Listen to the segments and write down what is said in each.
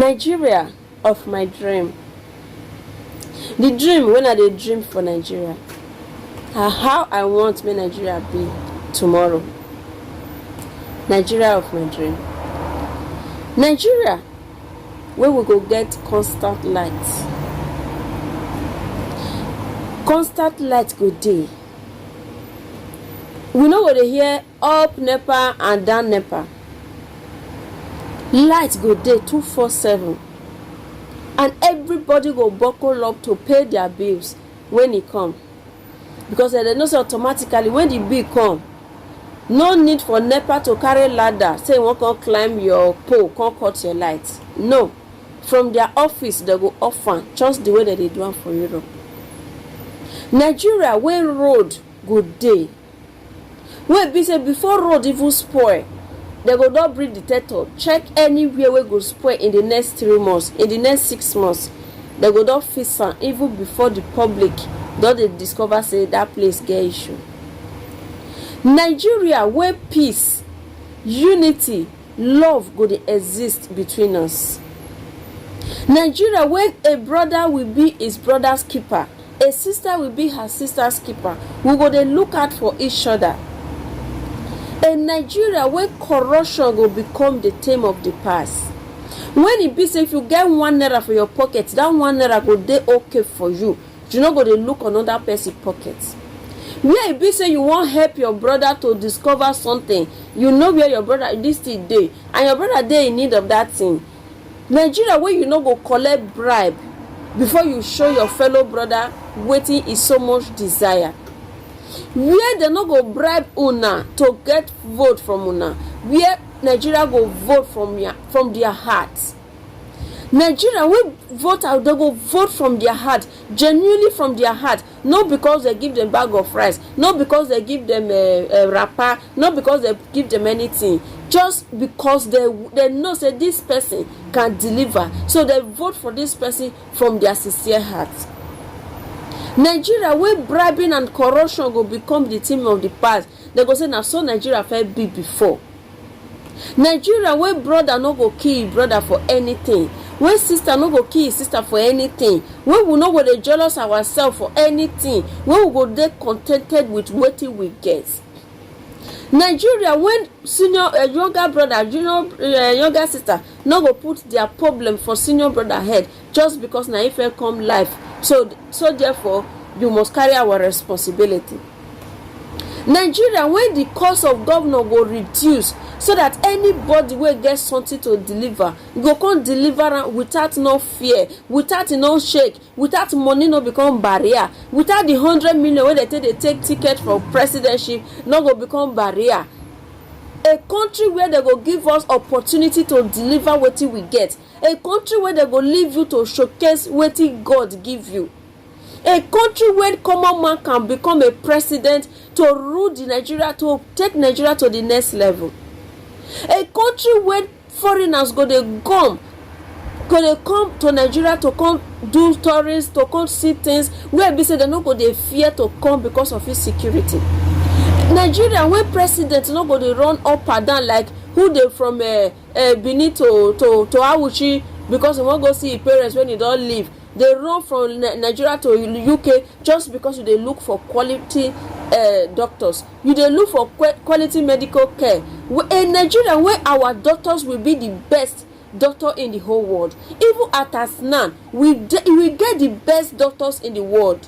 Nigeria of my dream. The dream when I dey dream for Nigeria. How I want make Nigeria be tomorrow. Nigeria of my dream. Nigeria where we go get constant light. Constant light go dey. We no go dey hear up NEPA and down NEPA. Light go dey 247 and everybody go buckle up to pay their bills when e come, because they know say automatically when the bill come, no need for NEPA to carry ladder say you wan come climb your pole come cut your light. No, from their office they go off am just the way that they do am for Europe. Nigeria where road go dey, wey be say before road even spoil, they go don bring detector check anywhere wey go spoil in the next 3 months, in the next 6 months. They go don fix am even before the public don dey discover say that place get issue. Nigeria where peace, unity, love go dey exist between us. Nigeria where a brother will be his brother's keeper, a sister will be her sister's keeper. We go dey look out for each other. A Nigeria where corruption go become the theme of the past. When it be say if you get 1 naira for your pocket, that 1 naira go dey okay for you. You no go dey look another person's pocket. Where it be say you wan help your brother to discover something, you know where your brother this thing dey, and your brother dey in need of that thing. Nigeria where you no go collect bribe before you show your fellow brother wetin is so much desire. Where they no go bribe una to get vote from una, where Nigeria go vote from their hearts. Nigeria wey vote out, they go vote from their heart, genuinely from their heart, not because they give them bag of rice, not because they give them a wrapper, not because they give them anything, just because they know say this person can deliver, so they vote for this person from their sincere heart. Nigeria where bribing and corruption go become the theme of the past, they go say na so Nigeria fit be before. Nigeria where brother no go kill brother for anything, where sister no go kill sister for anything, where we no go dey jealous ourselves for anything, where we go dey contented with wetin we get. Nigeria when senior younger brother, younger sister no go put their problem for senior brother head just because na if come life, so therefore you must carry our responsibility. Nigeria when the cost of governor go reduce, so that anybody wey get something to deliver go come deliver am without no fear, without no shake, without money no become barrier, without the 100 million wey they take ticket for presidency no go become barrier. A country where they go give us opportunity to deliver wetin we get, a country where they go leave you to showcase wetin God give you, a country where common man can become a president to rule the Nigeria, to take Nigeria to the next level. A country where foreigners go dey come to Nigeria to come do tourists, to come see things, where be say they no go dey fear to come because of insecurity. Nigeria where president no go dey run up and down like who dey from Benin to Awuchi because he wan go see his parents when he don leave. They run from Nigeria to UK just because they look for quality doctors. You dey look for quality medical care. In Nigeria where our doctors will be the best doctor in the whole world. Even at Asnan, we get the best doctors in the world.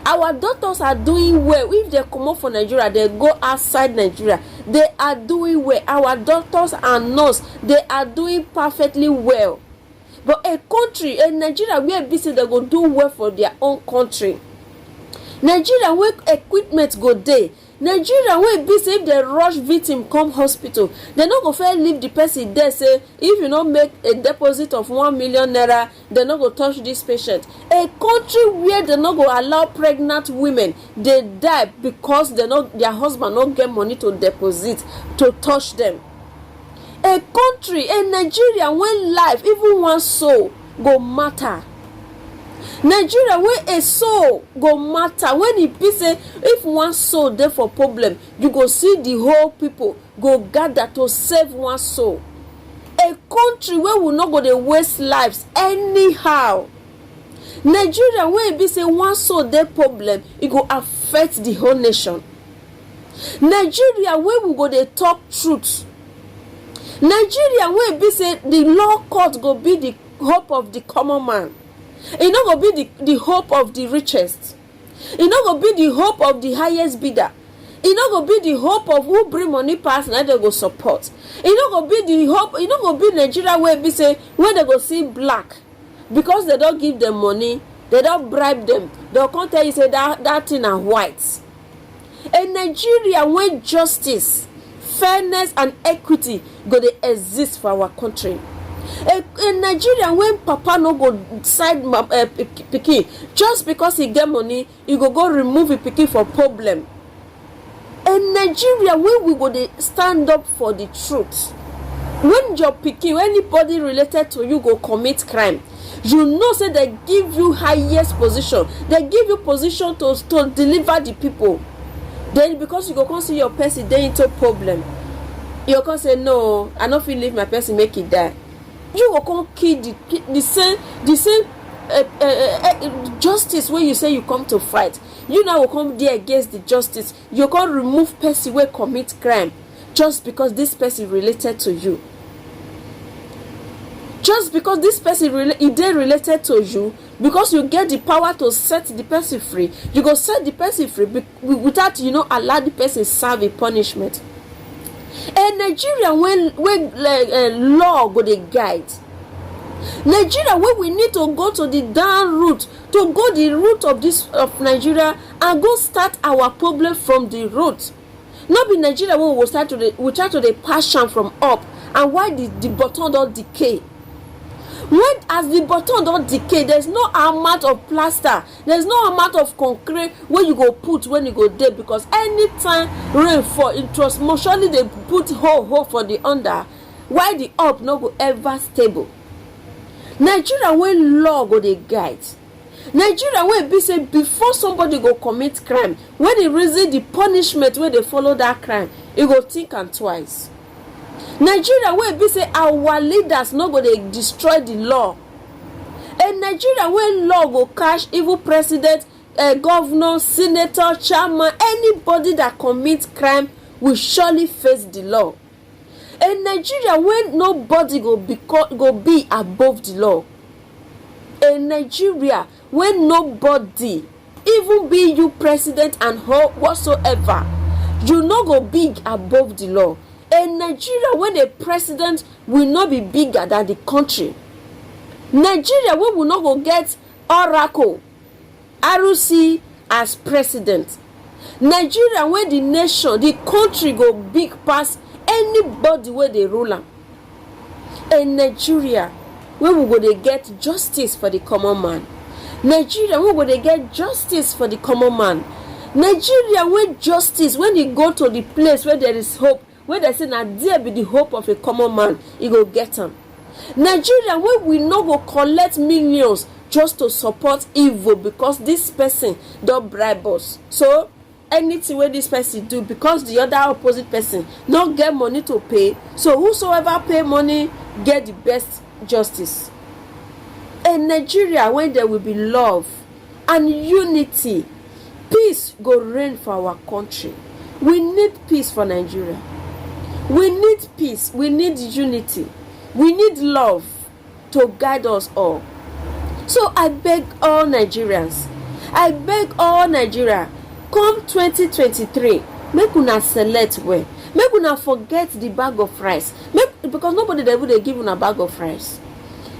Our doctors are doing well. If they come up from Nigeria, they go outside Nigeria, they are doing well. Our doctors and nurses, they are doing perfectly well. But a country, a Nigeria where busy they go do well for their own country. Nigeria where equipment go dey. Nigeria where busy if they rush victim come hospital, they no go fair leave the person there say if you no make a deposit of 1 million naira, they no go touch this patient. A country where they no go allow pregnant women they die because their husband no get money to deposit to touch them. A country, a Nigeria when life, even one soul go matter. Nigeria where a soul go matter. When it be say if one soul there for problem, you go see the whole people go gather to save one soul. a country where we not go dey waste lives anyhow. Nigeria wey be say one soul dey problem, e go affect the whole nation. Nigeria wey we go dey talk truth. Nigeria wey be say the law court go be the hope of the common man. E no go be the hope of the richest. E no go be the hope of the highest bidder. E no go be the hope of who bring money pass na they go support. E no go be the hope. E no go be Nigeria wey be say when they go see black because they don't give them money, they don't bribe them. They'll come tell you say that thing are white. A Nigeria where justice, fairness and equity go dey exist for our country. A Nigeria when papa no go side pikin just because he get money, he go remove a pikin for problem. A Nigeria where we go dey stand up for the truth. When your pikin, anybody related to you go commit crime, you know say they give you highest position. They give you position to deliver the people. Then because you go come see your person dey into problem, you go say no, I no fit leave my person make it die. You go come kill the same justice where you say you come to fight. You now will come there against the justice. You can't remove person where commit crime just because this person related to you. Just because this person is related to you, because you get the power to set the person free, you go set the person free without allow the person serve a punishment. And Nigeria when law go dey guide. Nigeria where we need to go to the down root, to go the root of Nigeria and go start our problem from the root. Not be Nigeria when we try to the passion from up and why the bottom don't decay. When as the bottom don't decay, there's no amount of plaster, there's no amount of concrete where you go put when you go there, because anytime rain fall, it was mostly they put hole for the under, why the up no go ever stable. Nigeria when law go dey guide. Nigeria wey be say before somebody go commit crime, when they reason the punishment where they follow that crime, you go think am twice. Nigeria wey be say our leaders no go dey destroy the law. And Nigeria wey law go catch evil president, governor, senator, chairman, anybody that commit crime will surely face the law. In Nigeria when nobody go be above the law. In Nigeria when nobody, even be you president and whatsoever, you no go big above the law. In Nigeria when a president will not be bigger than the country. Nigeria when will not go get Oracle, RC as president. Nigeria when the nation, the country go big past anybody where they rule am. In Nigeria where we go dey get justice for the common man. Nigeria where we go dey get justice for the common man. Nigeria where justice, when you go to the place where there is hope, where they say na there be the hope of a common man, you go get am. Nigeria where we no go collect millions just to support evil because this person don bribe us. So anything where this person do, because the other opposite person not get money to pay, so whosoever pay money get the best justice. In Nigeria when there will be love and unity, peace go reign for our country. We need peace for Nigeria. We need peace, we need unity, we need love to guide us all. So I beg all Nigerians, come 2023, make una select well. Make una forget the bag of rice. Because nobody dey give una bag of rice.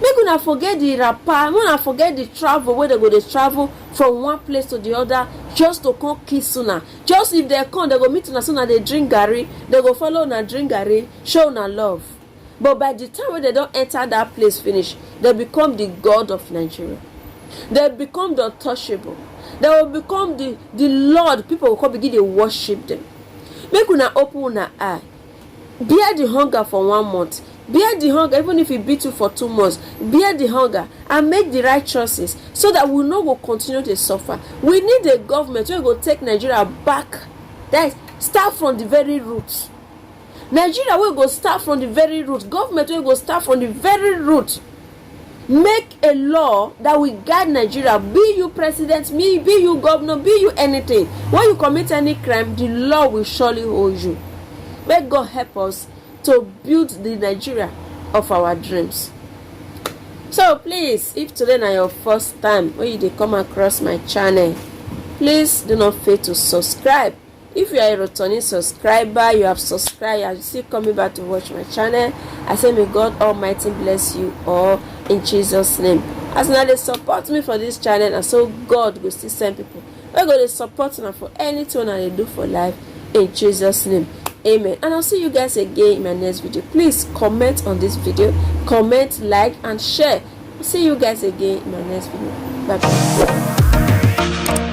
Make una forget the wrapper. Make una forget the travel where they go dey travel from one place to the other just to come kiss una. Just if they come, they go meet una, so una they drink garri. They go follow una drink garri, show una love. But by the time when they don't enter that place finish, they become the god of Nigeria. They become the untouchable. They will become the Lord. People will come begin to worship them. Make una open una eye. Bear the hunger for 1 month. Bear the hunger, even if it beat you for 2 months. Bear the hunger and make the right choices so that we no go continue to suffer. We need a government who will take Nigeria back. That is, start from the very roots. Nigeria wey go start from the very root, government wey go start from the very root, make a law that will guide Nigeria. Be you president, be you governor, be you anything, when you commit any crime, the law will surely hold you. May God help us to build the Nigeria of our dreams. So please, if today na your first time when you dey come across my channel, please do not fail to subscribe. If you are a returning subscriber, you have subscribed and you still coming back to watch my channel, I say may God Almighty bless you all in Jesus' name. As now they support me for this channel, and so God will still send people wey go dey support me for anything that they do for life in Jesus' name. Amen. And I'll see you guys again in my next video. Please comment on this video, comment, like, and share. I'll see you guys again in my next video. Bye bye.